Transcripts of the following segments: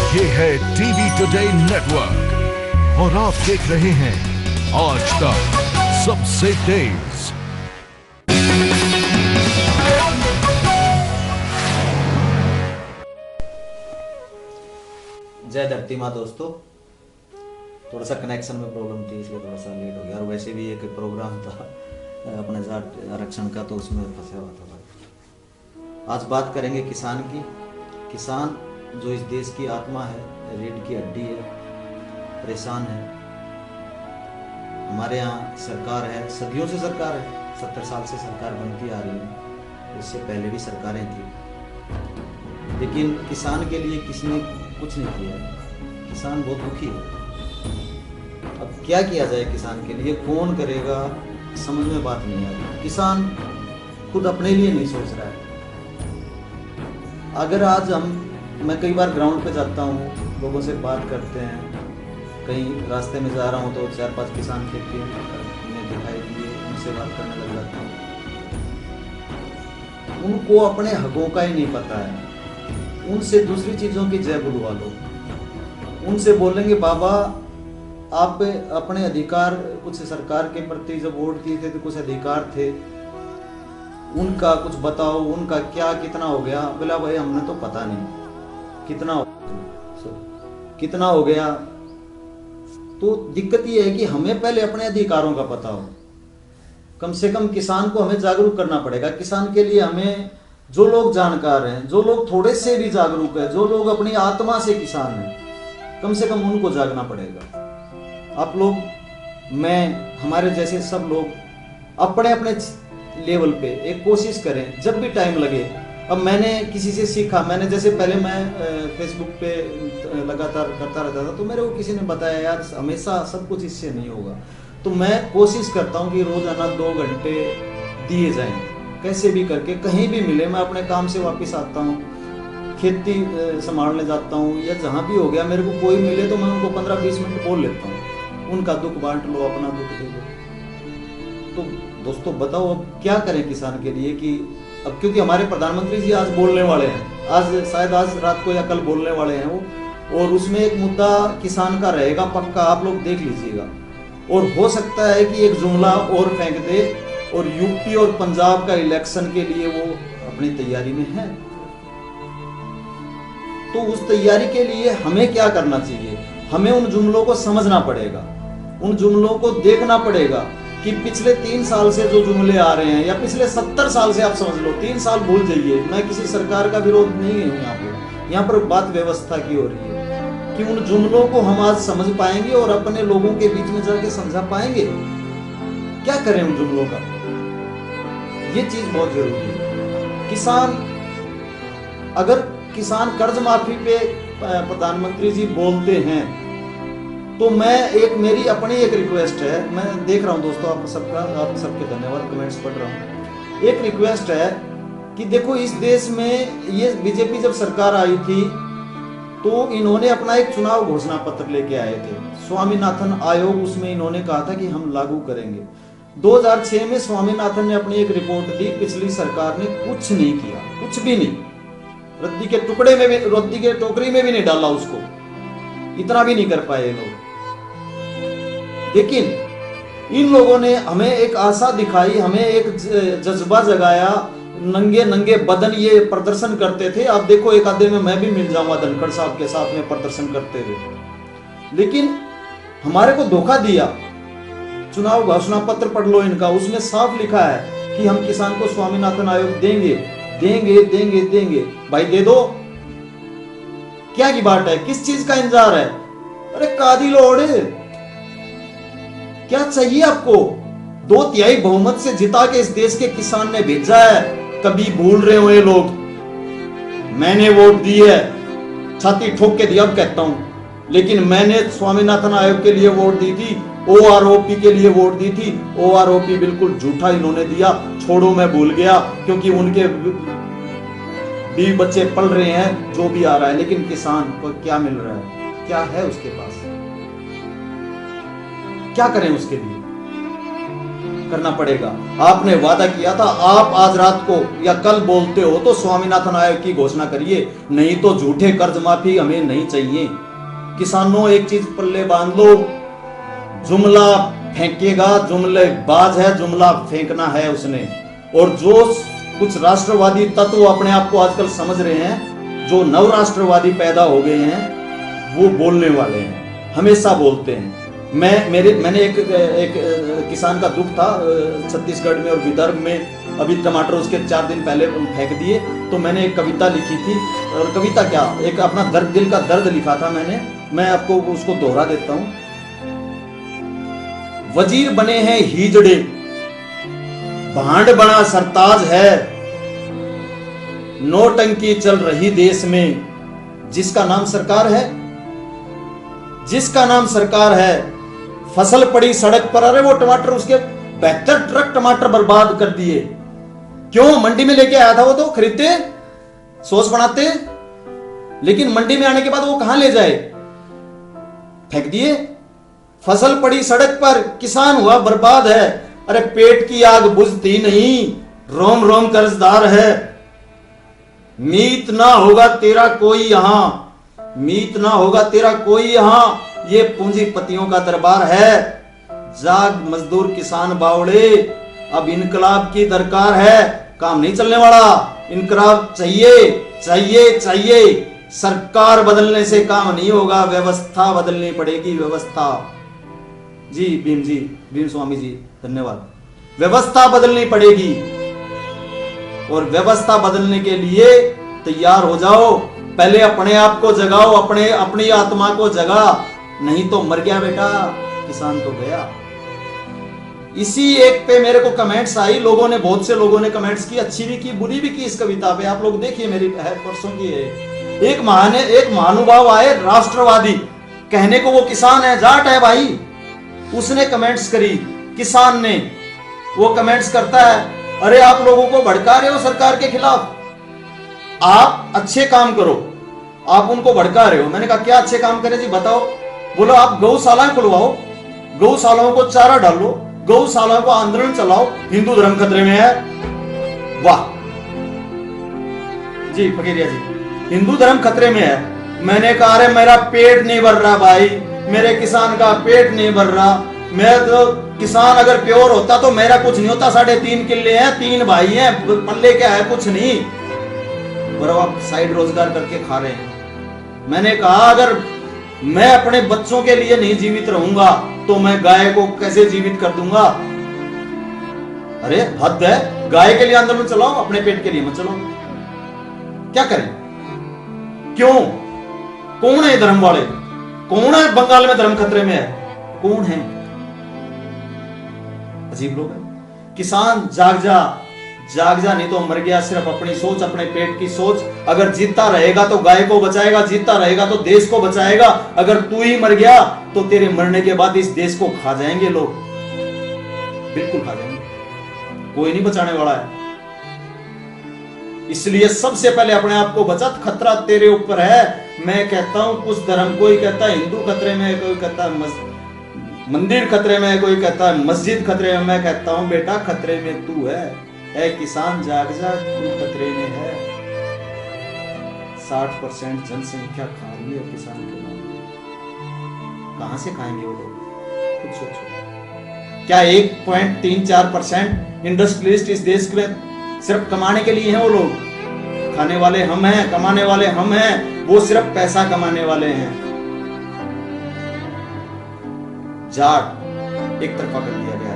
ये है TV today network और आप देख रहे हैं आज तक सबसे तेज। जय धरती माँ। दोस्तों, थोड़ा सा कनेक्शन में प्रॉब्लम थी इसलिए थोड़ा सा लेट हो गया, और वैसे भी एक प्रोग्राम था अपने जाट आरक्षण का, तो उसमें फंसा हुआ था भाई। आज बात करेंगे किसान की। किसान जो इस देश की आत्मा है, रीढ़ की हड्डी है, परेशान है। हमारे यहाँ सरकार है, सदियों से सरकार है, 70 साल से सरकार बनती आ रही है, इससे पहले भी सरकारें थी, लेकिन किसान के लिए किसने कुछ नहीं किया है। किसान बहुत दुखी है। अब क्या किया जाए किसान के लिए, कौन करेगा, समझ में बात नहीं आ रही। किसान खुद अपने लिए नहीं सोच रहा है। अगर आज मैं कई बार ग्राउंड पे जाता हूँ, लोगों से बात करते हैं, कहीं रास्ते में जा रहा हूँ तो 4-5 किसान खेती में दिखाई दिए, उनसे बात करने लग जाता हूँ। उनको अपने हकों का ही नहीं पता है। उनसे दूसरी चीज़ों की जय बुलवा लो। उनसे बोलेंगे बाबा आप अपने अधिकार, कुछ सरकार के प्रति जब वोट दिए थे तो कुछ अधिकार थे, उनका कुछ बताओ, उनका क्या कितना हो गया। बोला भाई हमने तो पता नहीं कितना हो गया। तो दिक्कत ये है कि हमें पहले अपने अधिकारों का पता हो। कम से कम किसान को हमें जागरूक करना पड़ेगा। किसान के लिए हमें, जो लोग जानकार हैं, जो लोग थोड़े से भी जागरूक हैं, जो लोग अपनी आत्मा से किसान हैं, कम से कम उनको जागना पड़ेगा। आप लोग, मैं, हमारे जैसे सब लोग अपने अपने लेवल पे एक कोशिश करें, जब भी टाइम लगे। अब मैंने किसी से सीखा, मैंने जैसे पहले मैं फेसबुक पे लगातार करता रहता था, तो मेरे को किसी ने बताया यार हमेशा सब कुछ इससे नहीं होगा। तो मैं कोशिश करता हूँ कि रोजाना 2 घंटे दिए जाएं, कैसे भी करके, कहीं भी मिले। मैं अपने काम से वापस आता हूँ, खेती संभालने जाता हूँ, या जहाँ भी हो गया, मेरे को कोई मिले तो मैं उनको 15-20 मिनट बोल लेता हूँ। उनका दुख बांट लो, अपना दुख दे दो। तो दोस्तों बताओ अब क्या करें किसान के लिए, कि अब क्योंकि हमारे प्रधानमंत्री जी आज बोलने वाले हैं, आज रात को या कल बोलने वाले हैं वो, और उसमें एक मुद्दा किसान का रहेगा पक्का, आप लोग देख लीजिएगा। और हो सकता है कि एक जुमला और फेंक दे, और यूपी और पंजाब का इलेक्शन के लिए वो अपनी तैयारी में है। तो उस तैयारी के लिए हमें क्या करना चाहिए? हमें उन जुमलों को समझना पड़ेगा, उन जुमलों को देखना पड़ेगा कि पिछले 3 साल से जो जुमले आ रहे हैं, या पिछले 70 साल से, आप समझ लो, 3 साल भूल जाइए। मैं किसी सरकार का विरोध नहीं हूँ यहाँ पर बात व्यवस्था की हो रही है कि उन जुमलों को हम आज समझ पाएंगे और अपने लोगों के बीच में जाके समझा पाएंगे। क्या करें उन जुमलों का, ये चीज बहुत जरूरी है। अगर किसान कर्ज माफी पे प्रधानमंत्री जी बोलते हैं, तो मेरी अपनी एक रिक्वेस्ट है। मैं देख रहा हूं दोस्तों आप सबके धन्यवाद, कमेंट्स पढ़ रहा हूं। एक रिक्वेस्ट है कि देखो, इस देश में ये बीजेपी जब सरकार आई थी तो इन्होंने अपना एक चुनाव घोषणा पत्र लेके आए थे, स्वामीनाथन आयोग, उसमें इन्होंने कहा था कि हम लागू करेंगे। 2006 में स्वामीनाथन ने अपनी एक रिपोर्ट दी, पिछली सरकार ने कुछ नहीं किया, कुछ भी नहीं। रद्दी के टोकरी में भी नहीं डाला उसको, इतना भी नहीं कर पाए लोग। लेकिन इन लोगों ने हमें एक आशा दिखाई, हमें एक जज्बा जगाया। नंगे बदन ये प्रदर्शन करते थे। अब देखो, एक आधे में मैं भी मिल जाऊंगा धनखड़ साहब के साथ में प्रदर्शन करते हुए। लेकिन हमारे को धोखा दिया। चुनाव घोषणा पत्र पढ़ लो इनका, उसमें साफ लिखा है कि हम किसान को स्वामीनाथन आयोग देंगे देंगे देंगे देंगे। भाई दे दो, क्या की बात है, किस चीज का इंतजार है? अरे कादी लोड़, क्या चाहिए आपको? 2/3 बहुमत से जिता के इस देश के किसान ने भेजा है। कभी भूल रहे हो ये लोग? मैंने वोट दी है, छाती ठोक के दिया, अब कहता हूं, लेकिन मैंने स्वामीनाथन आयोग के लिए वोट दी थी, ओआरओपी के लिए वोट दी थी। ओआरओपी बिल्कुल झूठा इन्होंने दिया, छोड़ो मैं भूल गया, क्योंकि उनके बीवी बच्चे पल रहे हैं, जो भी आ रहा है। लेकिन किसान को क्या मिल रहा है? क्या है उसके पास? क्या करें उसके लिए? करना पड़ेगा। आपने वादा किया था, आप आज रात को या कल बोलते हो तो स्वामीनाथन आयोग की घोषणा करिए, नहीं तो झूठे कर्ज माफी हमें नहीं चाहिए। किसानों एक चीज पल्ले बांध लो, जुमला फेंकेगा, जुमलेबाज है, जुमला फेंकना है उसने। और जो कुछ राष्ट्रवादी तत्व अपने आप को आजकल समझ रहे हैं, जो नव राष्ट्रवादी पैदा हो गए हैं, वो बोलने वाले हैं, हमेशा बोलते हैं। मैंने एक किसान का दुख था छत्तीसगढ़ में और विदर्भ में, अभी टमाटर उसके 4 दिन पहले फेंक दिए, तो मैंने एक कविता लिखी थी, और कविता क्या, एक अपना दर्द, दिल का दर्द लिखा था मैंने, मैं आपको उसको दोहरा देता हूं। वजीर बने हैं हीजड़े, भांड बना सरताज है, नोटंकी चल रही देश में, जिसका नाम सरकार है, जिसका नाम सरकार है, फसल पड़ी सड़क पर। अरे वो टमाटर, उसके 72 ट्रक टमाटर बर्बाद कर दिए। क्यों? मंडी में लेके आया था वो, तो खरीदते, सॉस बनाते, लेकिन मंडी में आने के बाद वो कहां ले जाए? फेंक दिए। फसल पड़ी सड़क पर, किसान हुआ बर्बाद है। अरे पेट की आग बुझती नहीं, रोम रोम कर्जदार है। मीत ना होगा तेरा कोई यहां, मीत ना होगा तेरा कोई यहां, ये पूंजीपतियों का दरबार है। जाग मजदूर किसान बावड़े, अब इनकलाब की दरकार है। काम नहीं चलने वाला, इनकलाब चाहिए चाहिए चाहिए। सरकार बदलने से काम नहीं होगा, व्यवस्था बदलनी पड़ेगी, व्यवस्था। जी, भीम स्वामी जी, धन्यवाद। व्यवस्था बदलनी पड़ेगी, और व्यवस्था बदलने के लिए तैयार हो जाओ। पहले अपने आप को जगाओ, अपनी आत्मा को जगा, नहीं तो मर गया बेटा, किसान तो गया। इसी एक पे मेरे को कमेंट्स आई, लोगों ने, बहुत से लोगों ने कमेंट्स की, अच्छी भी की, बुरी भी की इस कविता पे। आप लोग देखिए, मेरी है परसों की है। एक महानुभाव आए, राष्ट्रवादी, कहने को वो किसान है, जाट है भाई, उसने कमेंट्स करी, किसान ने। वो कमेंट्स करता है, अरे आप लोगों को भड़का रहे हो सरकार के खिलाफ, आप अच्छे काम करो, आप उनको भड़का रहे हो। मैंने कहा क्या अच्छे काम करें जी, बताओ। बोलो आप गौशाला खुलवाओ, गौशालाओं को चारा डालो, गौशालाओं को आंदोलन चलाओ, हिंदू धर्म खतरे में है। वाह जी फकीरिया जी, हिंदू धर्म खतरे में है। मैंने कहा अरे मेरा पेट नहीं भर रहा भाई, मेरे किसान का पेट नहीं भर रहा। मैं तो किसान अगर प्योर होता तो मेरा कुछ नहीं होता। 3.5 किल्ले हैं, 3 भाई हैं, पल्ले क्या है, कुछ नहीं। बराबर आप साइड रोजगार करके खा रहे हैं। मैंने कहा अगर मैं अपने बच्चों के लिए नहीं जीवित रहूंगा तो मैं गाय को कैसे जीवित कर दूंगा? अरे हद है, गाय के लिए आंदोलन चलाओ, अपने पेट के लिए मत चलाओ। क्या करें? क्यों? कौन है धर्म वाले? कौन है बंगाल में धर्म खतरे में है? कौन है? अजीब लोग हैं। किसान जाग जा, जाग जा, नहीं तो मर गया। सिर्फ अपनी सोच, अपने पेट की सोच। अगर जीता रहेगा तो गाय को बचाएगा, जीता रहेगा तो देश को बचाएगा। अगर तू ही मर गया तो तेरे मरने के बाद इस देश को खा जाएंगे लोग, बिल्कुल खा जाएंगे, कोई नहीं बचाने वाला है। इसलिए सबसे पहले अपने आप को बचा, खतरा तेरे ऊपर है। मैं कहता हूं कुछ धर्म, कोई कहता है हिंदू खतरे में, कोई कहता है मंदिर खतरे में, कोई कहता है मस्जिद खतरे में। मैं कहता हूं बेटा खतरे में तू है किसान, जाग जा, तू खतरे में है। 60% जनसंख्या खा रही है किसान के नाम। कहां से खाएंगे वो लोग? खुद सोचो। क्या 1.34% इंडस्ट्रियलिस्ट इस देश में सिर्फ कमाने के लिए हैं? वो लोग खाने वाले हम हैं, कमाने वाले हम हैं, वो सिर्फ पैसा कमाने वाले हैं। जाट एक तरफा कर दिया गया,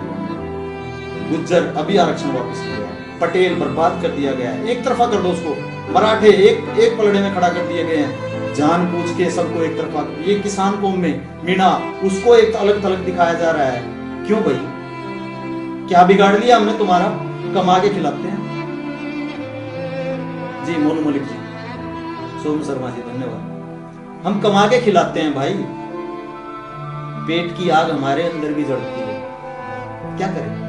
गुज्जर अभी आरक्षण वापस लिया, पटेल बर्बाद कर दिया गया है, एक तरफा कर दो उसको। मराठे एक पलड़े में खड़ा कर दिए गए हैं, जान पूछ के सबको एक तरफा। ये किसान कौम में मीणा, उसको एक अलग थलग दिखाया जा रहा है। क्यों भाई? क्या बिगाड़ लिया हमने तुम्हारा? कमा के खिलाते हैं। जी मोनू मलिक जी, सोम शर्मा जी, धन्यवाद। हम कमा के खिलाते हैं भाई, पेट की आग हमारे अंदर भी जड़ती है। क्या करें?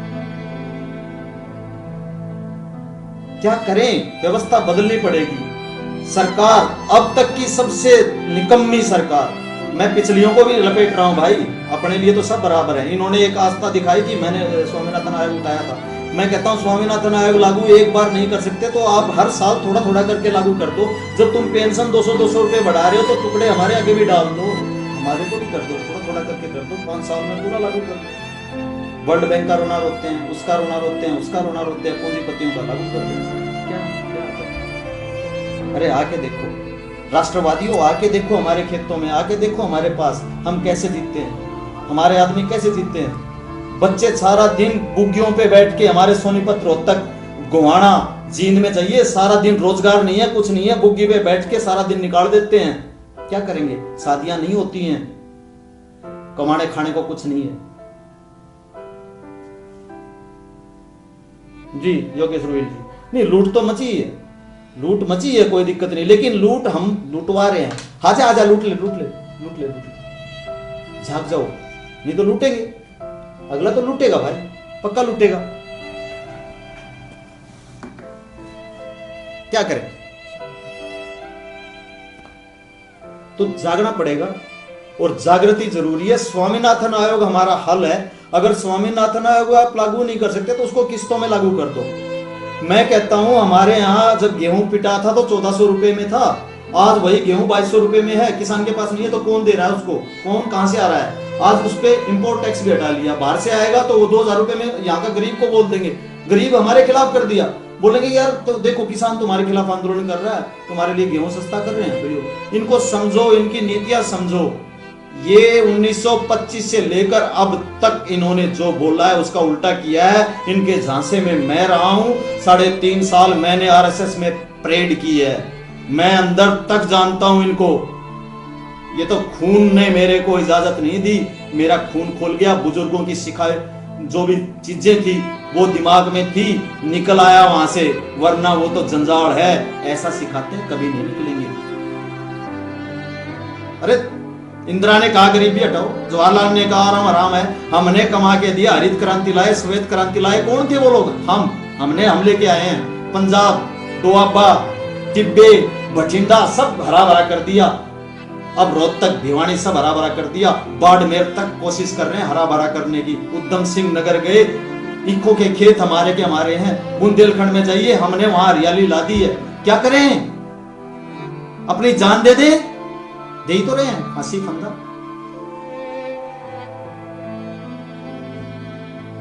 क्या करें? व्यवस्था बदलनी पड़ेगी। सरकार अब तक की सबसे निकम्मी सरकार, मैं पिछलियों को भी लपेट रहा हूँ भाई, अपने लिए तो सब बराबर है। इन्होंने एक आस्था दिखाई थी, मैंने स्वामीनाथन आयोग उठाया था। मैं कहता हूँ स्वामीनाथन आयोग लागू एक बार नहीं कर सकते तो आप हर साल थोड़ा थोड़ा करके लागू कर दो। जब तुम पेंशन 200-200 रुपए बढ़ा रहे हो तो टुकड़े हमारे आगे भी डाल दो, हमारे को भी कर दो, थोड़ा थोड़ा करके कर दो, 5 साल में पूरा लागू कर दो। वर्ल्ड बैंक का रोना रोकते हैं, उसका रोना रोकते हैं, उसका रोना रोकते हैं, पूंजीपतियों का लागू कर दें। क्या अरे आके देखो राष्ट्रवादियों, आके देखो हमारे खेतों में, आके देखो हमारे पास हम कैसे जीतते हैं, हमारे आदमी कैसे जीतते हैं। बच्चे सारा दिन बुग्गियों पे बैठ के, हमारे सोनीपत रोहतक गोहाना जींद में जाइए, सारा दिन रोजगार नहीं है, कुछ नहीं है, बुग्गी पे बैठ के सारा दिन निकाल देते हैं। क्या करेंगे, शादियां नहीं होती हैं, कमाने खाने को कुछ नहीं है। जी योगेश रोहिल जी, नहीं लूट तो मची है, लूट मची है, कोई दिक्कत नहीं, लेकिन लूट हम लूटवा रहे हैं। आजा आजा लूट ले लूट ले लूट ले लूट ले, झाग जाओ, नहीं तो लूटेंगे, अगला तो लूटेगा भाई, पक्का लूटेगा। क्या करें, तो जागना पड़ेगा और जागृति जरूरी है। स्वामीनाथन आयोग हमारा हल है। अगर स्वामीनाथन आयोग आप लागू नहीं कर सकते तो उसको किस्तों में लागू कर दो। मैं कहता हूं हमारे यहां जब गेहूं पिटा था तो 1400 रुपए में था, आज वही गेहूं 2200 रुपए में है। किसान के पास नहीं है तो कौन दे रहा है उसको, कौन कहां से आ रहा है। आज उस पे इंपोर्ट टैक्स भी हटा लिया, बाहर से आएगा तो वो 2000 रुपए में यहाँ का गरीब को बोल देंगे, गरीब हमारे खिलाफ कर दिया, बोलेंगे यार तो देखो किसान तुम्हारे खिलाफ आंदोलन कर रहा है, तुम्हारे लिए गेहूं सस्ता कर रहे हैं। इनको समझो, इनकी नीतियां समझो। ये 1925 से लेकर अब तक इन्होंने जो बोला है उसका उल्टा किया है। इनके झांसे में मैं रहा हूं, 3.5 साल मैंने आरएसएस में परेड की है, मैं अंदर तक जानता हूं इनको। ये तो खून ने मेरे को इजाजत नहीं दी, मेरा खून खोल गया। बुजुर्गों की सिखाई जो भी चीजें थी वो दिमाग में थी, निकल आया वहां से, वरना वो तो जंजाल है। ऐसा सिखाते हैं कभी नहीं निकलेंगे। अरे इंदिरा ने कहा गरीबी हटाओ, जवाहरलाल ने कहा आराम आराम है, हमने कमा के दिया, हरित क्रांति लाए, श्वेत क्रांति लाए। कौन थे वो लोग? हम लेके आए हैं। पंजाब, दोआबा, टिब्बे, बठिंडा सब हरा भरा कर दिया। अब रोहतक, भिवानी सब हरा भरा कर दिया। बाड़मेर तक कोशिश कर रहे हैं हरा भरा करने की। उधम सिंह नगर गए, इक्को के खेत हमारे के हमारे हैं। बुंदेलखंड में जाइए, हमने वहां हरियाली ला दी है। क्या करें, अपनी जान दे दे ही तो रहे हैं, फांसी फंदा।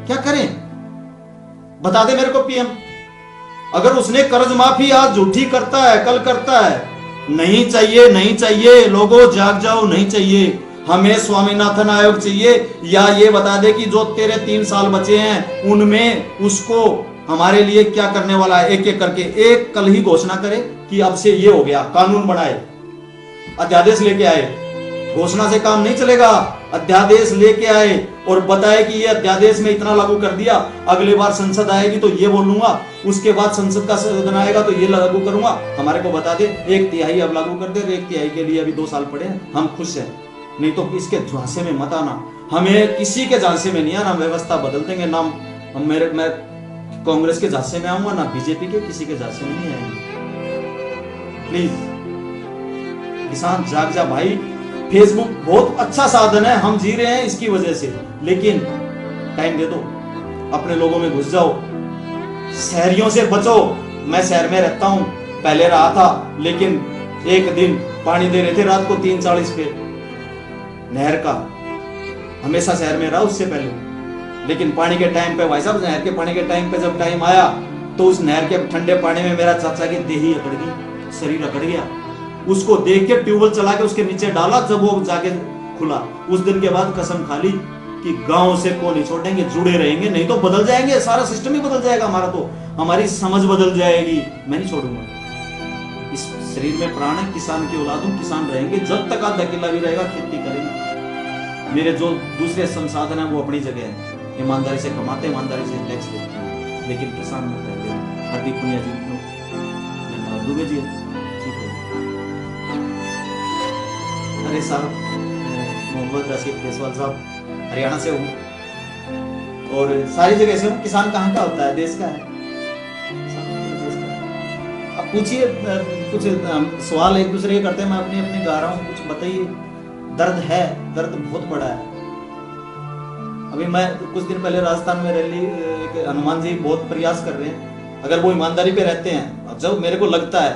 क्या करें, बता दे मेरे को पीएम। अगर उसने कर्ज माफी आज झूठी करता है, कल करता है, नहीं चाहिए, नहीं चाहिए लोगों, जाग जाओ, नहीं चाहिए हमें। स्वामीनाथन आयोग चाहिए, या ये बता दे कि जो तेरे 3 साल बचे हैं उनमें उसको हमारे लिए क्या करने वाला है, एक एक करके। एक कल ही घोषणा करे कि अब से ये हो गया, कानून बनाए, अध्यादेश लेके आए। घोषणा से काम नहीं चलेगा, अध्यादेश लेके आए और बताए कि ये अध्यादेश में इतना लागू कर दिया, अगली बार संसद आएगी तो ये बोलूंगा, उसके बाद संसद का सदन आएगा तो ये लागू करूंगा। हमारे को बता दे 1/3 अब लागू कर दे, 1/3 के लिए अभी 2 साल पड़े हैं, हम खुश हैं। नहीं तो इसके झांसे में मत आना, हमें किसी के झांसे में नहीं आना। व्यवस्था बदल देंगे, नाम मैं कांग्रेस के झांसे में आऊंगा ना बीजेपी के, किसी के झांसे में नहीं आएंगे। प्लीज किसान जाग जा भाई। फेसबुक बहुत अच्छा साधन है, हम जी रहे हैं इसकी वजह से, लेकिन टाइम दे दो, अपने लोगों में घुस जाओ, शहरियों से बचो। मैं शहर में रहता हूं, पहले रहा था, लेकिन एक दिन पानी दे रहे थे रात को 3:40 पे नहर का, हमेशा शहर में रहा उससे पहले। लेकिन पानी के टाइम पे भाई साहब, नहर के पानी के टाइम पे जब टाइम आया तो उस नहर के ठंडे पानी में मेरा चाचा की देही अकड़ गई, शरीर अकड़ गया। उसको देख के ट्यूबवेल चला के उसके नीचे डाला, जब वो जाके खुला, उस दिन के बाद कसम खा ली कि गांव से को नहीं छोड़ेंगे, जुड़े रहेंगे, नहीं तो बदल जाएंगे, सारा सिस्टम ही बदल जाएगा हमारा, तो हमारी समझ बदल जाएगी। मैं नहीं छोड़ूंगा, इस शरीर में प्राण है, किसान की औलाद हूं, किसान रहेंगे जब तक आधा किला भी रहेगा, खेती करेंगे। मेरे जो दूसरे संसाधन है वो अपनी जगह है, ईमानदारी से कमाते, ईमानदारी से टैक्स देते हैं, लेकिन किसान में पहले हार्दिक पुनिया जी दुबे जी, ठीक है। अरे साहब, मोहम्मद रशीद केसवाल साहब, हरियाणा से हूँ और सारी जगह से हूँ। किसान कहाँ का होता है, देश का है। अब पूछिए, कुछ सवाल एक दूसरे के करते हैं, मैं अपनी अपनी गा रहा हूँ, कुछ बताइए। दर्द है, दर्द बहुत बड़ा है। अभी मैं कुछ दिन पहले राजस्थान में रैली, हनुमान जी बहुत प्रयास कर रहे हैं, अगर वो ईमानदारी पे रहते हैं, जब मेरे को लगता है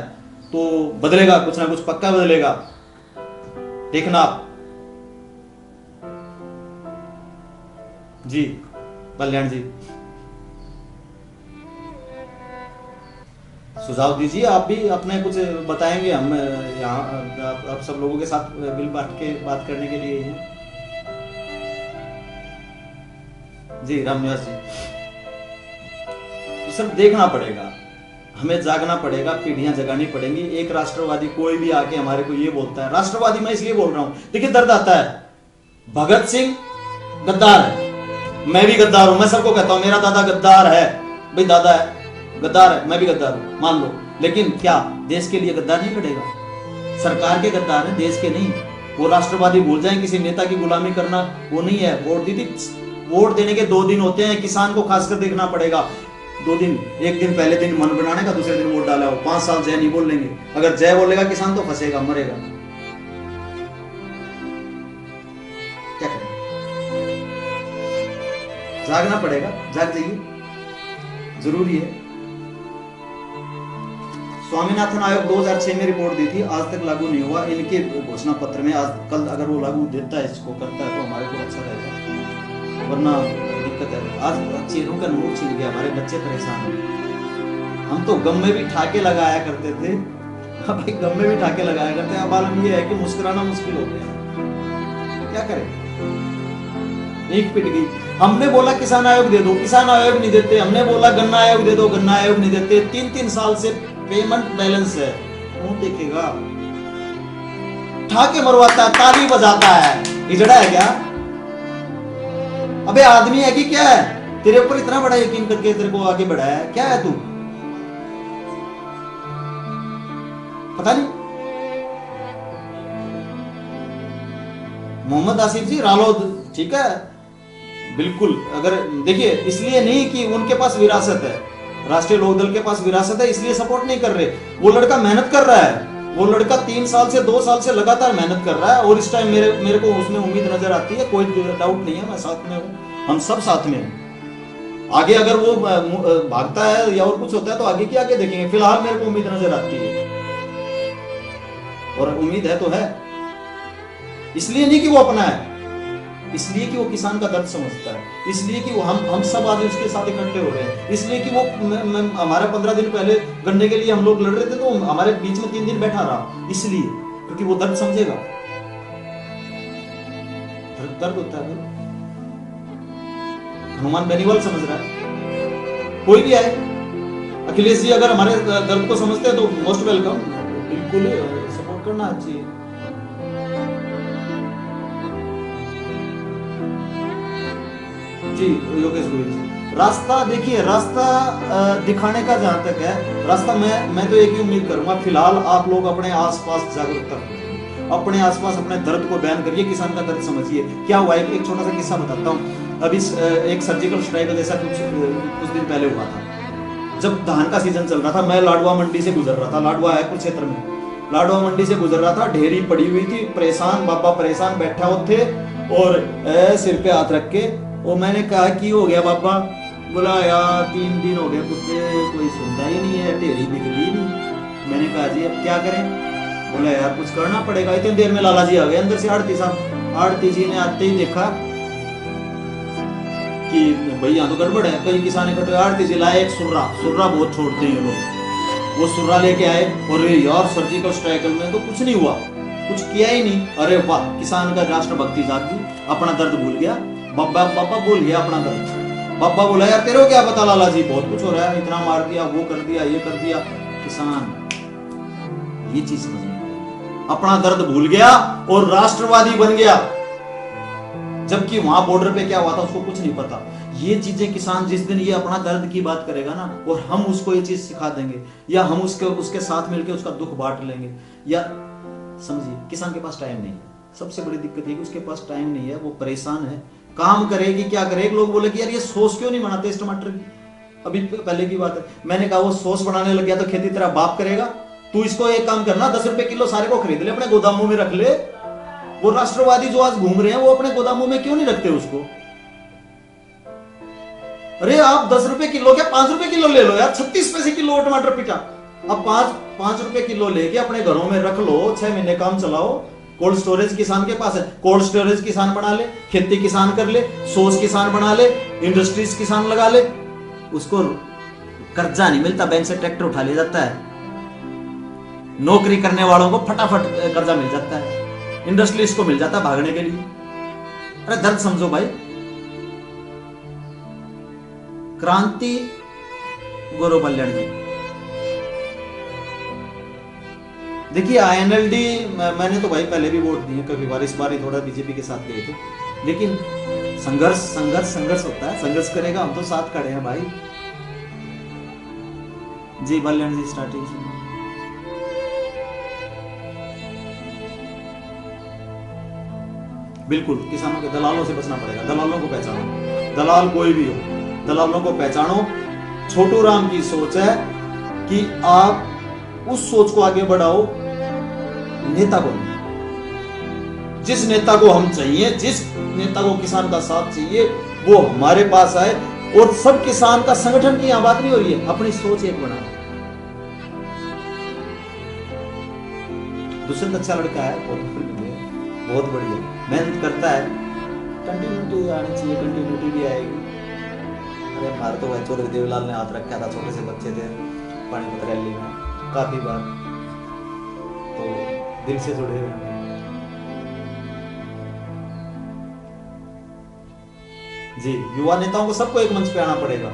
तो बदलेगा, कुछ ना कुछ पक्का बदलेगा, देखना आप। जी कल्याण जी सुझाव दीजिए, आप भी अपने कुछ बताएंगे, हम यहाँ आप सब लोगों के साथ मिल बांट के बात करने के लिए हैं। जी रामनिवास जी, तो सब देखना पड़ेगा, हमें जागना पड़ेगा, पीढ़ियां जगानी पड़ेंगी। एक राष्ट्रवादी कोई भी आके हमारे को ये बोलता है, राष्ट्रवादी मैं इसलिए बोल रहा हूं, देखिए दर्द आता है। भगत सिंह गद्दार है, मैं भी गद्दार हूं, मैं सबको कहता हूं मेरा दादा गद्दार है, भाई दादा है गद्दार है, मैं भी गद्दार हूं, मान लो, लेकिन क्या देश के लिए गद्दार नहीं लड़ेगा? सरकार के गद्दार है, देश के नहीं। वो राष्ट्रवादी भूल जाए, किसी नेता की गुलामी करना वो नहीं है। वोट देने के 2 दिन होते हैं, किसान को खासकर देखना पड़ेगा। 2 दिन, एक दिन पहले दिन मन बनाने का, दूसरे दिन वोट डाला हो। 5 साल जय नहीं बोल लेंगे, अगर जय बोलेगा किसान तो फंसेगा, मरेगा। क्या करें? जागना पड़ेगा, जाग जाइए, जरूरी है। स्वामीनाथन आयोग 2006 में रिपोर्ट दी थी, आज तक लागू नहीं हुआ। इनके घोषणा पत्र में आज कल अगर वो लागू देता है, इसको करता है, तो हमारे को अच्छा रहेगा, वरना दिक्कत है। आज चेहरों का नूर छिन गया, हमारे बच्चे परेशान हैं। हम तो गम में भी ठाके लगाया करते थे, भाई गम में भी ठाके लगाया करते हैं। अब मालूम ये है कि मुस्कुराना मुश्किल हो गया, क्या करें? एक पिट गई। हमने बोला किसान आयोग दे दो, किसान आयोग नहीं देते। हमने बोला गन्ना आयोग दे दो, गन्ना आयोग नहीं देते। 3-3 साल से पेमेंट बैलेंस है, कौन देखेगा? ठाके मरवाता है, ताली बजाता है, इजड़ा है क्या? अबे आदमी है कि क्या है? तेरे ऊपर इतना बड़ा यकीन करके तेरे को आगे बढ़ाया है, क्या है तू? पता नहीं। मोहम्मद आसिफ जी रालोद, ठीक है, बिल्कुल। अगर देखिए, इसलिए नहीं कि उनके पास विरासत है, राष्ट्रीय लोकदल के पास विरासत है, इसलिए सपोर्ट नहीं कर रहे। वो लड़का मेहनत कर रहा है, वो लड़का 3 साल से 2 साल से लगातार मेहनत कर रहा है, और इस टाइम मेरे को उसमें उम्मीद नजर आती है, कोई डाउट नहीं है, मैं साथ में हूँ, हम सब साथ में हैं। आगे अगर वो भागता है या और कुछ होता है तो आगे की आगे देखेंगे। फिलहाल मेरे को उम्मीद नजर आती है, और उम्मीद है तो है, इसलिए नहीं कि वो अपना है, इसलिए कि वो किसान का दर्द समझता है, इसलिए कि वो हम सब आज उसके साथ इकट्ठे हो रहे हैं, इसलिए कि वो हमारा 15 दिन पहले गन्ने के लिए हम लोग लड़ रहे थे, तो हमारे बीच में 3 दिन बैठा रहा, इसलिए क्योंकि वो दर्द समझेगा। दर्द होता है, हनुमान बेनीवाल समझ रहा है, कोई भी आए। अखिलेश जी अगर हमारे दर्द को समझते हैं तो मोस्ट वेलकम, बिल्कुल सपोर्ट करना चाहिए। जी योगेश गुरु जी, रास्ता देखिए, रास्ता दिखाने का जहां तक है, रास्ता मैं तो एक ही उम्मीद करूंगा, फिलहाल आप लोग अपने आसपास जागरूकता, अपने आसपास अपने दर्द को बयान करिए, किसान का दर्द समझिए। क्या हुआ, एक छोटा सा किस्सा बताता हूँ। अभी एक सर्जिकल स्ट्राइक जैसा कुछ दिन पहले हुआ था, जब धान का सीजन चल रहा था। मैं लाडवा मंडी से गुजर रहा था, लाडवा है कुरुक्षेत्र में, लाडवा मंडी से गुजर रहा था, ढेरी पड़ी हुई थी, परेशान बाबा परेशान बैठा हुए थे, और सिर पे हाथ रख के, और मैंने कहा कि हो गया बाबा? बोला यार 3 दिन हो गए कुत्ते, कोई सुनता ही नहीं है, ढेरी बिक गई नहीं। मैंने कहा जी अब क्या करें? बोला यार कुछ करना पड़ेगा। इतनी देर में लाला जी आ गए अंदर से, आड़ती साहब। आड़ती जी ने आते ही देखा कि भाई यहाँ तो गड़बड़ है, कई किसान इकट्ठे। आड़ती जी लाए एक सुर्रा बहुत छोड़ते हैं लोग, वो सुर्रा लेके आए, और यार सर्जिकल स्ट्राइक में तो कुछ नहीं हुआ, कुछ किया ही नहीं। अरे वाह, किसान का राष्ट्रभक्ति जागी, अपना दर्द भूल गया। बाबा भूल गया अपना दर्द। बाबा बोला यार तेरे को क्या पता लाला जी, बहुत कुछ हो रहा है, इतना मार दिया, वो कर दिया, ये कर दिया। किसान ये चीज समझ में, अपना दर्द भूल गया और राष्ट्रवादी बन गया, जबकि वहां बॉर्डर पे क्या हुआ था उसको कुछ नहीं पता। ये चीजें किसान जिस दिन ये अपना दर्द की बात करेगा ना, और हम उसको ये चीज सिखा देंगे, या हम उसके साथ मिलकर उसका दुख बांट लेंगे, या समझिए किसान के पास टाइम नहीं है। सबसे बड़ी दिक्कत ये कि उसके पास टाइम नहीं है, वो परेशान है, काम करेगी क्या करे। लोग बोले कि यार ये सॉस क्यों नहीं बनाते इस टमाटर की? अभी पहले की बात है, मैंने कहा वो सॉस बनाने लग गया तो खेती तेरा बाप करेगा। तू इसको एक काम करना, 10 रुपए किलो सारे को खरीद ले, अपने गोदामों में रख ले, वो राष्ट्रवादी जो आज घूम रहे हैं वो अपने गोदामों में क्यों नहीं रखते उसको? अरे आप 10 रुपए किलो क्या 5 रुपए किलो ले लो यार, 36 पैसे किलो टमाटर पिटा। अब 5 रुपए किलो लेके अपने घरों में रख लो, 6 महीने काम चलाओ। कोल्ड स्टोरेज किसान के पास है, कोल्ड स्टोरेज किसान बना ले, खेती किसान कर ले, सॉस किसान बना ले, इंडस्ट्रीज किसान लगा ले। उसको कर्जा नहीं मिलता, बैंक से ट्रैक्टर उठा लिया जाता है। नौकरी करने वालों को फटाफट कर्जा मिल जाता है, इंडस्ट्रीज को मिल जाता है भागने के लिए। अरे दर्द समझो भाई। क्रांति गौरव कल्याण जी, देखिए INLD मैंने तो भाई पहले भी वोट दिए कभी बार, इस बार ही थोड़ा बीजेपी के साथ गए थे, लेकिन संघर्ष संघर्ष संघर्ष होता है, संघर्ष करेगा, हम तो साथ खड़े हैं भाई। जी कल्याण जी स्टार्टिंग से बिल्कुल किसानों के दलालों से बचना पड़ेगा, दलालों को पहचानो, दलाल कोई भी हो, दलालों को पहचानो। छोटू राम की सोच है कि आप उस सोच को आगे बढ़ाओ, नेता को नहीं। जिस नेता को हम चाहिए, जिस नेता को किसान का साथ चाहिए, वो हमारे पास आए। और सब किसान का संगठन की यहां बात नहीं हो रही है, अपनी सोच एक बनाओ। दुष्यंत अच्छा लड़का है, बहुत बढ़िया, मेहनत करता है, कंटिन्यूटी आनी चाहिए, कंटिन्यूटी भी आएगी। अरे हमारे तो भाई चौधरी देवीलाल ने हाथ रखा था, छोटे से बच्चे थे, पानीपत रैली में काफी बार, तो दिल से जुड़े हुए हैं। जी युवा नेताओं को सबको एक मंच पे आना पड़ेगा।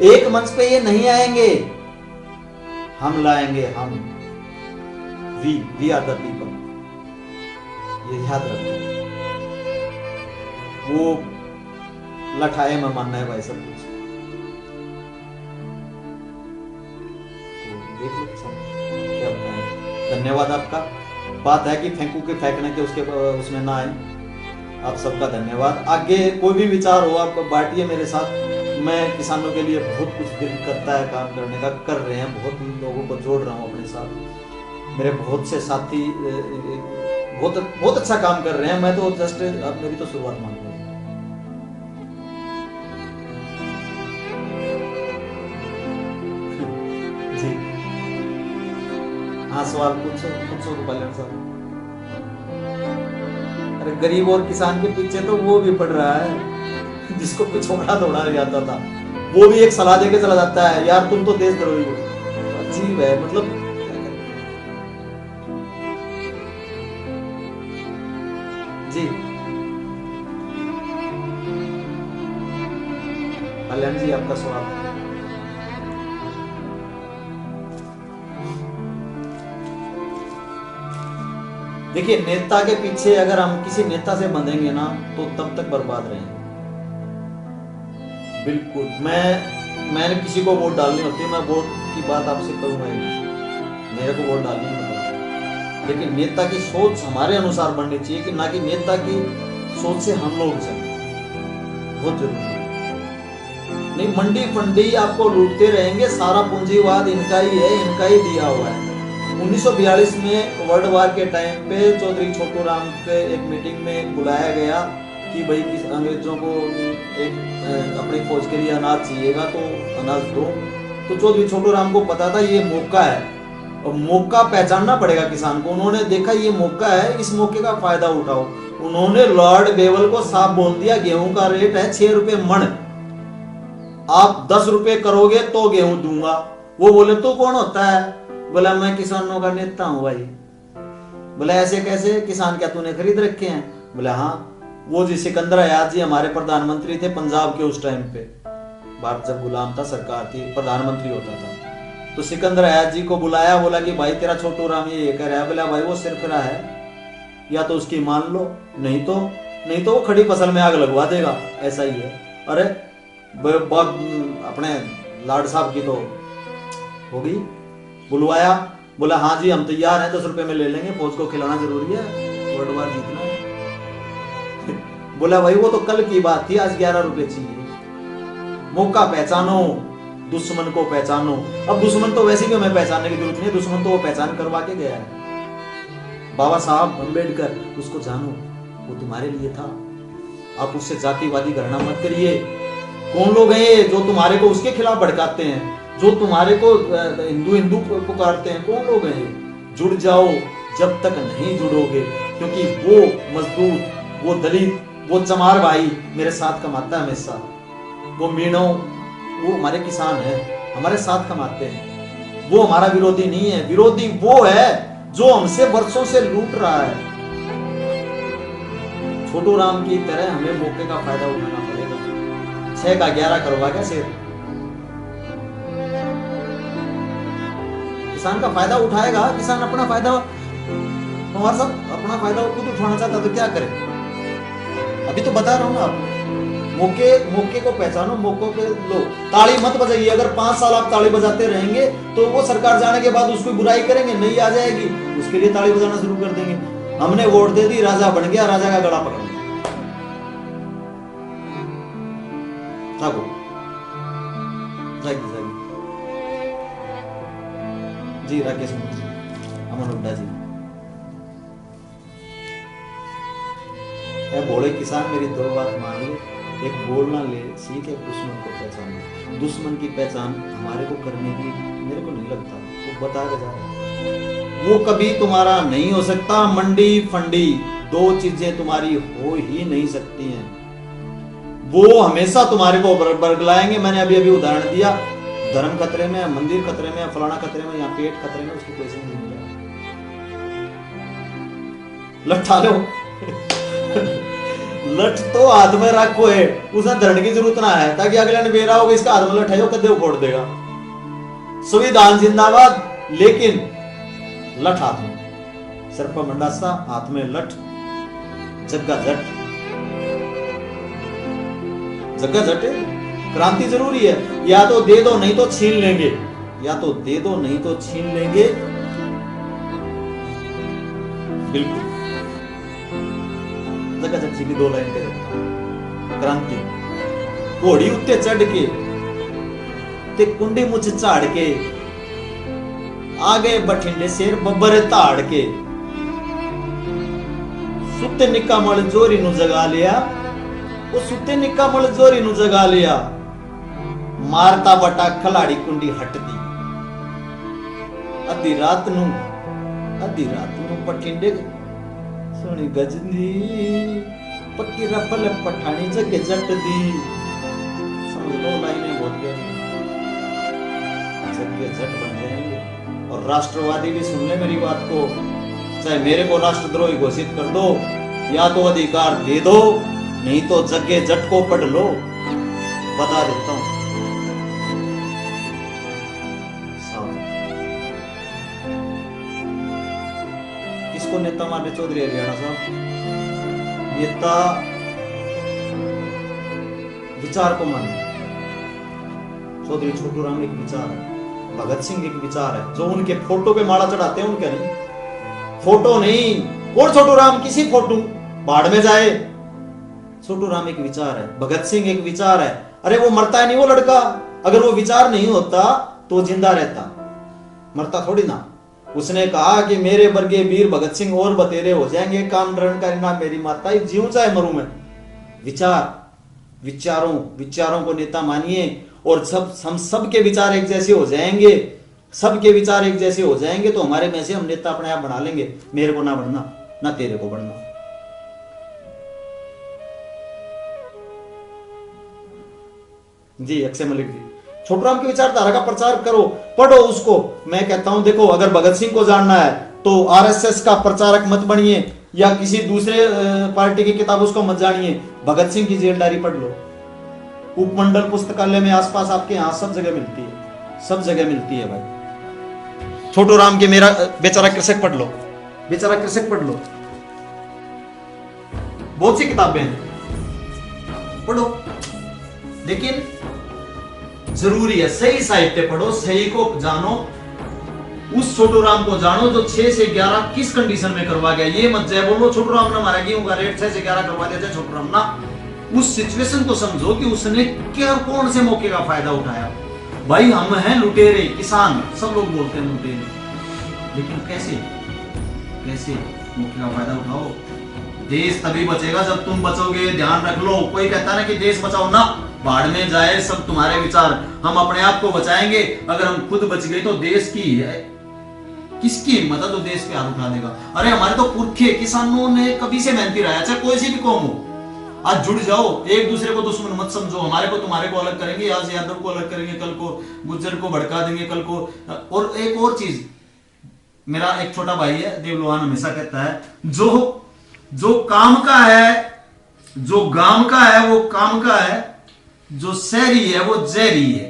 एक मंच पे ये नहीं आएंगे, हम लाएंगे, हम वी आर द पीपल, ये याद रखो। वो लठाए में मानना है भाई सब कुछ, तो देख लो क्या बताएं। धन्यवाद आपका। बात है कि फेंकू के फेंकने के उसके उसमें ना आए। आप सबका धन्यवाद। आगे कोई भी विचार हो आप बांटिए मेरे साथ। मैं किसानों के लिए बहुत कुछ दिल करता है काम करने का, कर रहे हैं, बहुत लोगों को जोड़ रहा हूँ अपने साथ। मेरे बहुत से साथी बहुत अच्छा काम कर रहे हैं। मैं तो जस्ट अब मेरी तो शुरुआत मान लो। जी हाँ, सवाल पूछो तो कल्याण साहब। अरे गरीब और किसान के पीछे तो वो भी पड़ रहा है जिसको कुछ छोड़ा थोड़ा नहीं आता था, वो भी एक सलाह देके चला जाता है, यार तुम तो देशद्रोही हो। अजीब है, मतलब जी कल्याण जी आपका सवाल। देखिए नेता के पीछे अगर हम किसी नेता से बंधेंगे ना तो तब तक बर्बाद रहेंगे। बिल्कुल मैंने किसी को वोट डालनी होती है, मैं वोट की बात आपसे करूंगा, मेरे को वोट डालनी नहीं पड़ती, लेकिन नेता की सोच हमारे अनुसार बननी चाहिए कि ना कि नेता की सोच से हम लोग चले। बहुत जरूरी है। नहीं मंडी फंडी आपको लूटते रहेंगे, सारा पूंजीवाद इनका ही है, इनका ही दिया हुआ है। 1942 में वर्ल्ड वार के टाइम पे चौधरी छोटू राम के एक मीटिंग में बुलाया गया कि भाई अंग्रेजों को एक अपनी फौज के लिए अनाज चाहिएगा तो अनाज दो। तो चौधरी छोटू राम को पता था ये मौका है और मौका पहचानना पड़ेगा किसान को। उन्होंने देखा ये मौका है, इस मौके का फायदा उठाओ। उन्होंने लॉर्ड बेवल को साफ बोल दिया गेहूं का रेट है 6 रुपए मन, आप 10 रुपए करोगे तो गेहूं दूंगा। वो बोले तो कौन होता है? बोला मैं किसानों का नेता हूं भाई। बोला ऐसे कैसे, किसान क्या तूने खरीद रखे हैं? बोला हाँ। वो जी सिकंदर आयात जी हमारे प्रधानमंत्री थे पंजाब के उस टाइम पे, भारत जब गुलाम था, सरकार थी, प्रधानमंत्री होता था। तो सिकंदर आयात जी को बुलाया, बोला कि भाई तेरा छोटू राम ये कह रहा है। बोला भाई वो सिरफिरा है, या तो उसकी मान लो, नहीं तो वो खड़ी फसल में आग लगवा देगा, ऐसा ही है। अरे अपने लाड साहब की तो हो गई, बुलवाया, बोला हाँ जी हम तैयार हैं, 10 रुपए में ले लेंगे, फौज को खिलाना जरूरी है, वर्ल्ड वार जीतना है। बोला भाई वो तो कल की बात थी, आज 11 रुपए चाहिए। मौका पहचानो, दुश्मन को पहचानो। अब दुश्मन तो वैसे भी हमें पहचानने की जरूरत नहीं है, दुश्मन तो वो पहचान करवा के गया है। बाबा साहब अम्बेडकर, उसको जानो, वो तुम्हारे लिए था। आप उससे जातिवादी गणना मत करिए। कौन लोग हैं जो तुम्हारे को उसके खिलाफ भड़काते हैं, जो तुम्हारे को हिंदू हिंदू पुकारते हैं? कौन लोग हैं? जुड़ जाओ जब तक नहीं जुड़ोगे, क्योंकि वो मजदूर, वो दलित, वो चमार भाई मेरे साथ कमाता है हमेशा। वो मीणों, वो हमारे किसान हैं, हमारे साथ कमाते हैं। वो हमारा विरोधी नहीं है। विरोधी वो है जो हमसे वर्षों से लूट रहा है। छोटू राम की तरह हमें मौके का फायदा उठाना पड़ेगा। 6 का 11 करवा क्या शेर? किसान का फायदा उठाएगा, किसान अपना फायदा, हमारा सब अपना फायदा खुद उठाना चाहता तो क्या करे? अभी तो बता रहा हूं ना, आप मौके को पहचानो, मौकों पे लो। ताली मत बजाइए। अगर 5 साल आप ताली बजाते रहेंगे तो वो सरकार जाने के बाद उसको बुराई करेंगे, नहीं आ जाएगी, उसके लिए ताली बजाना शुरू कर देंगे। हमने वोट दे दी, राजा बन गया, राजा का गला पकड़ लिया। जी राकेश जी, अमन हुड्डा जी, भोले किसान मेरी 2 बात मान ले, एक बोलना ले सीख, एक दुश्मन को पहचान। दुश्मन की पहचान हमारे को करने की मेरे को नहीं लगता, वो बता के जा रहा, वो कभी तुम्हारा नहीं हो सकता। मंडी फंडी 2 चीजें तुम्हारी हो ही नहीं सकती हैं। वो हमेशा तुम्हारे को बरगलाएंगे। मैंने अभी अभी उदाहरण दिया, धर्म खतरे में, मंदिर खतरे में, फलाना खतरे में, यहाँ पेट खतरे में, उसको पैसे नहीं मिल रहा, लठा लो। लठ तो हाथ में रखो है, उसे धरने की जरूरत ना है, ताकि अगले ने बेरा होगा इसका हाथ में लठाई हो कदे फोड़ देगा। संविधान जिंदाबाद, लेकिन लठ हाथ में, सिर पर मंडासा, हाथ में लठ, जग्गा जट। जग्गा जट क्रांति जरूरी है। या तो दे दो नहीं तो छीन लेंगे, या तो दे दो नहीं तो छीन लेंगे। बिल्कुल जग्गा जट की 2 लाइन कह देता हूं। क्रांति घोड़ी उत्ते चढ़ के ते कुंडी मुझ झाड़ के, आगे बठिंडे शेर बब्बर ताड़ के, सुते निका मल जोरी नु जगा लिया, वो सुते निका मल जोरी नु जगा लिया, मारता बटा खलाड़ी कुंडी हट दी। अद्धी रात नु पठिंडे सोनी गजनी, पक्की रफल पठानी जग जट दी। समझ लो लाइनें बहुत गई, जग जट बन जाएंगे। और राष्ट्रवादी भी सुन ले मेरी बात को, चाहे मेरे को राष्ट्रद्रोही घोषित कर दो, या तो अधिकार दे दो, नहीं तो जग्गे जट को पढ़ लो। बता देता हूं, किसको नेता माने? चौधरी हरियाणा साहब नेता विचार को माने। चौधरी छोटू राम एक विचार है, भगत सिंह एक विचार है, जो उनके फोटो पे माला चढ़ाते हैं उनके नहीं, फोटो नहीं। और छोटू राम किसी फोटो बाढ़ में जाए, छोटू राम एक विचार है, भगत सिंह एक विचार है। अरे वो मरता है नहीं वो लड़का, अगर वो विचार नहीं होता तो जिंदा रहता, मरता थोड़ी ना। उसने कहा कि मेरे वर्गे वीर भगत सिंह और बतेरे हो जाएंगे, काम रण करना मेरी माता, जीव चाहे मरूं मैं। विचारों को नेता मानिए, और हम सबके विचार एक जैसे हो जाएंगे, सबके विचार एक जैसे हो जाएंगे तो हमारे में से हम नेता अपने आप बना लेंगे। मेरे को ना बढ़ना, ना तेरे को बढ़ना। जी अक्षय मलिक जी, छोटू राम की विचारधारा का प्रचार करो, पढ़ो उसको। मैं कहता हूं देखो, अगर भगत सिंह को जानना है तो आरएसएस का प्रचारक मत बनिए, या किसी दूसरे पार्टी की किताब उसको मत जानिए, भगत सिंह की जेल डायरी पढ़ लो। उपमंडल पुस्तकालय में आसपास आपके यहाँ सब जगह मिलती है, सब जगह मिलती है भाई। छोटू राम के मेरा बेचारा कृषक पढ़ लो, बेचारा कृषक पढ़ लो, बहुत सी किताबें हैं, पढ़ो। लेकिन जरूरी है सही साहित्य पढ़ो, सही को जानो, उस छोटू राम को जानो जो 6 से 11 किस कंडीशन में करवा गया। ये मत जाए बोलो छोटू राम ने हमारा गेहूं का रेट 6 से 11 करवा दिया जाए, छोटू राम ना, उस सिचुएशन को समझो कि उसने क्या कौन से मौके का फायदा उठाया। भाई हम हैं लुटेरे, किसान, सब लोग बोलते हैं लुटेरे, लेकिन कैसे कैसे मौके का फायदा उठाओ। देश तभी बचेगा जब तुम बचोगे, ध्यान रख लो। कोई कहता ना कि देश बचाओ, ना, बाढ़ में जाए सब तुम्हारे विचार, हम अपने आप को बचाएंगे। अगर हम खुद बच गए तो देश की है, किसकी हिम्मत है तो देश पे हाथ उठा देगा। अरे हमारे तो पुरखे किसानों ने कभी से मेहनती रहा, चाहे कोई सी भी कौम हो। आज जुड़ जाओ, एक दूसरे को दुश्मन मत समझो। हमारे को तुम्हारे को अलग करेंगे, आज यादव को अलग करेंगे, कल को गुज्जर को भड़का देंगे, कल को। और एक और चीज, मेरा एक छोटा भाई है देवलोहान, हमेशा कहता है जो काम का है, जो गांव का है वो काम का है, जो शहरी है वो जहरी है।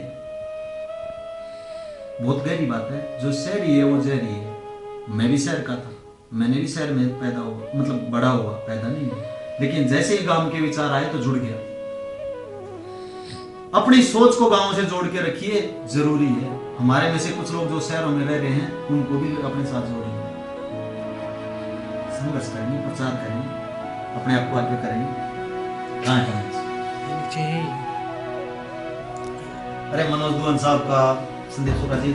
बहुत गहरी बात है, जो शहरी है वो जहरी है। मैं भी शहर का था, मैंने भी शहर में पैदा हुआ, मतलब बड़ा हुआ, पैदा नहीं हुआ, लेकिन जैसे ही गांव के विचार आए तो जुड़ गया। अपनी सोच को गांव से जोड़ के रखिए, जरूरी है। हमारे में से कुछ लोग जो शहरों में रह रहे हैं उनको भी अपने साथ जोड़ेंगे, संघर्ष करेंगे, प्रचार करेंगे, अपने आप को आगे करेंगे। कहाँ है? अरे मनोज दुआन साहब का संदीप सुरा जी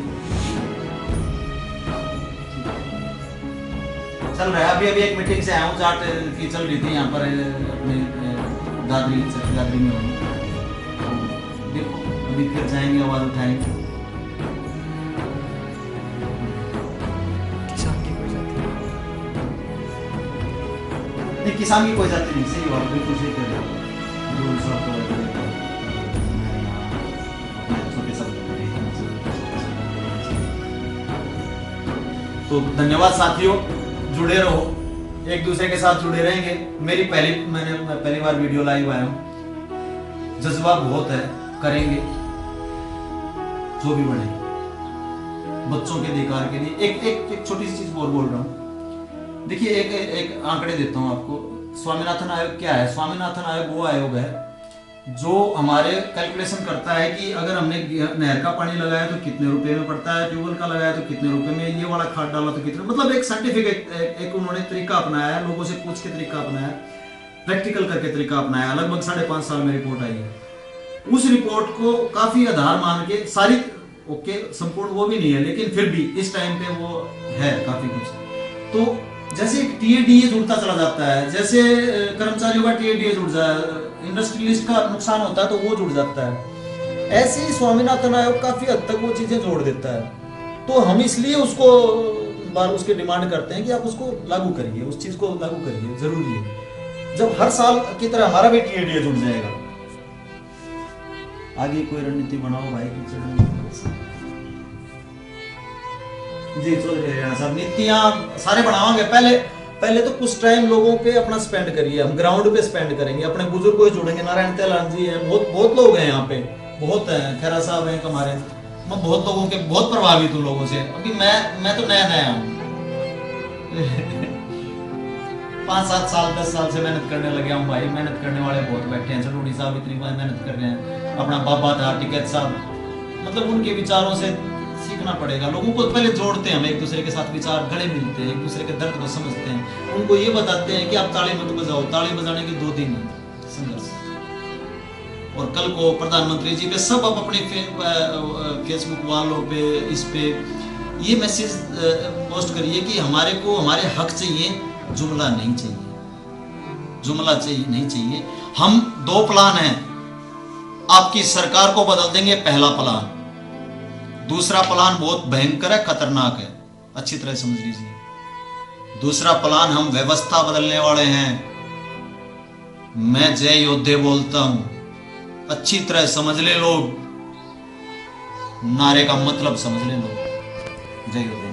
चल रहा है। अभी एक मीटिंग से आया हूँ, चाट की चल रही थी यहाँ पर अपने दादरी में हूँ। देखो अभी फिर जाएंगे, आवाज उठाएंगे। नहीं, किसान की कोई जाति नहीं, सही बात, बिल्कुल सही कह रहे हो। तो धन्यवाद साथियों, जुड़े रहो, एक दूसरे के साथ जुड़े रहेंगे। मैंने पहली बार वीडियो लाइव आया हूं, जज्बा बहुत है, करेंगे जो भी बने बच्चों के अधिकार के लिए। एक छोटी सी चीज और बोल रहा हूं। देखिए एक आंकड़े देता हूं आपको। स्वामीनाथन आयोग क्या है? स्वामीनाथन आयोग वो आयोग है जो हमारे कैलकुलेशन करता है कि अगर हमने नहर का पानी लगाया तो कितने रुपए में पड़ता है, ट्यूबवेल का लगाया तो कितने रुपए में, ये वाला खाद डाला तो कितने, मतलब एक साइंटिफिक एक उन्होंने तरीका अपनाया है, लोगों से पूछ के तरीका अपनाया, प्रैक्टिकल करके तरीका अपनाया। लगभग 5.5 साल में रिपोर्ट आई है। उस रिपोर्ट को काफी आधार मान के, सारी ओके संपूर्ण वो भी नहीं है, लेकिन फिर भी इस टाइम पे वो है काफी कुछ। तो जैसे टीएडीए जुड़ता चला जाता है, जैसे कर्मचारियों का टीएडीए जुड़ जाए, इंडस्ट्रियलिस्ट का नुकसान होता है तो वो जुड़ जाता है। ऐसे ही स्वामीनाथन आयोग काफी हद तक वो चीजें जोड़ देता है। तो हम इसलिए उसको बार उसकी डिमांड करते हैं कि आप उसको लागू करिए, उस चीज को लागू करिए, जरूरी है। जब हर साल की तरह हमारा भी टीएडीए जुड़ जाएगा, आगे कोई रणनीति बनाओ भाई। जी चौधरी हरियाणा साहब, नीतियां सारे बनावांगे। पहले तो कुछ टाइम लोगों पे अपना स्पेंड करिए, हम ग्राउंड पे स्पेंड करेंगे, अपने बुजुर्ग को जुड़ेंगे। नारायण तेलान जी हैं, बहुत लोग हैं यहाँ पे, बहुत हैं, खैरा साहब हैं हमारे, मैं बहुत लोगों के बहुत प्रभावित हूँ लोगों से। अभी मैं तो नया हूँ 5-7 साल 10 साल से मेहनत करने लगे हूँ भाई। मेहनत करने वाले बहुत बैठे हैं, चटोड़ी साहब इतनी मेहनत कर रहे हैं, अपना बाबा था टिकैत साहब, मतलब उनके विचारों से सीखना पड़ेगा। लोगों को पहले जोड़ते हैं, हम एक दूसरे के साथ विचार गले मिलते हैं, एक दूसरे के दर्द को समझते हैं, उनको ये बताते हैं कि आप ताली मत बजाओ, ताली बजाने के 2 दिन संघर्ष। और कल को प्रधानमंत्री जी पे सब आप अपने फेसबुक वालों पे, इस पे ये मैसेज पोस्ट करिए कि हमारे को हमारे हक चाहिए, जुमला नहीं चाहिए, जुमला चाहिए नहीं चाहिए। हम 2 प्लान हैं, आपकी सरकार को बदल देंगे, पहला प्लान। दूसरा प्लान बहुत भयंकर है, खतरनाक है, अच्छी तरह समझ लीजिए। दूसरा प्लान, हम व्यवस्था बदलने वाले हैं। मैं जय योद्धे बोलता हूं, अच्छी तरह समझ ले लोग, नारे का मतलब समझ ले लोग, जय योद्धे।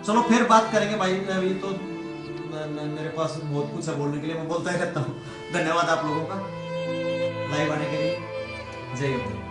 चलो फिर बात करेंगे भाई, अभी तो मेरे पास बहुत कुछ है बोलने के लिए, मैं बोलता ही रहता हूँ। धन्यवाद आप लोगों का लाइव आने के लिए। जय योद्धे।